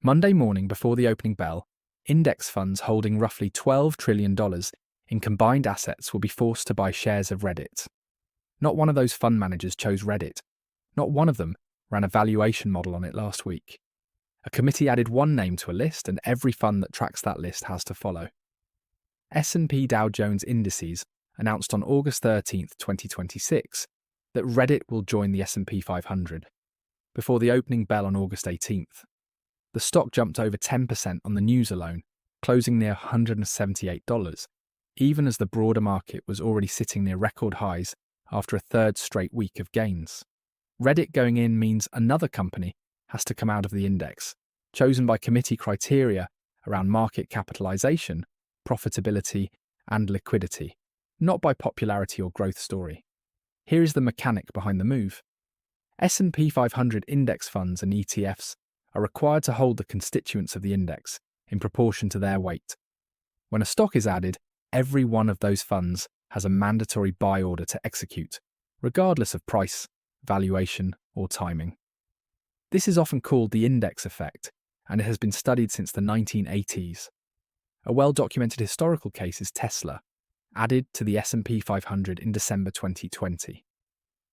Monday morning before the opening bell, index funds holding roughly $12 trillion in combined assets will be forced to buy shares of Reddit. Not one of those fund managers chose Reddit. Not one of them ran a valuation model on it last week. A committee added one name to a list, and every fund that tracks that list has to follow. S&P Dow Jones Indices announced on August 13, 2026, that Reddit will join the S&P 500, before the opening bell on August 18th. The stock jumped over 10% on the news alone, closing near $178, even as the broader market was already sitting near record highs after a third straight week of gains. Reddit going in means another company has to come out of the index, chosen by committee criteria around market capitalization, profitability, and liquidity, not by popularity or growth story. Here is the mechanic behind the move. S&P 500 index funds and ETFs are required to hold the constituents of the index in proportion to their weight. When a stock is added, every one of those funds has a mandatory buy order to execute, regardless of price, valuation, or timing. This is often called the index effect, and it has been studied since the 1980s. A well-documented historical case is Tesla, added to the S&P 500 in December 2020.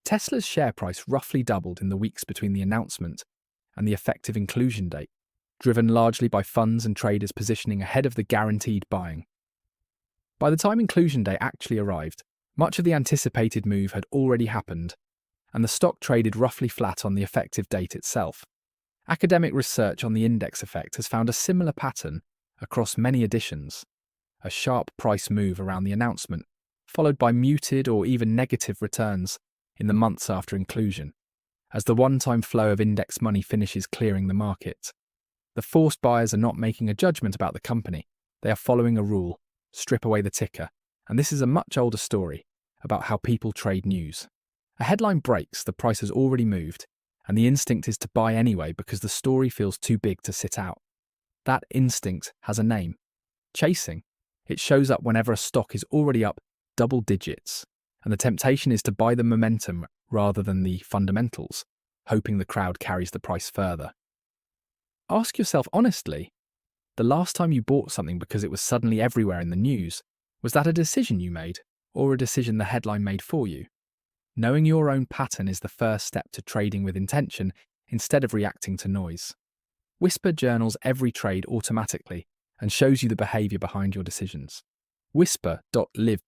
Tesla's share price roughly doubled in the weeks between the announcement and the effective inclusion date, driven largely by funds and traders positioning ahead of the guaranteed buying. By the time inclusion day actually arrived, much of the anticipated move had already happened, and the stock traded roughly flat on the effective date itself. Academic research on the index effect has found a similar pattern across many editions: a sharp price move around the announcement, followed by muted or even negative returns in the months after inclusion, as the one-time flow of index money finishes clearing the market. The forced buyers are not making a judgment about the company, they are following a rule: strip away the ticker, and this is a much older story about how people trade news. A headline breaks, the price has already moved, and the instinct is to buy anyway because the story feels too big to sit out. That instinct has a name: chasing. It shows up whenever a stock is already up double digits, and the temptation is to buy the momentum rather than the fundamentals, hoping the crowd carries the price further. Ask yourself honestly, the last time you bought something because it was suddenly everywhere in the news, was that a decision you made, or a decision the headline made for you? Knowing your own pattern is the first step to trading with intention instead of reacting to noise. Whisper journals every trade automatically and shows you the behavior behind your decisions. Whisper.live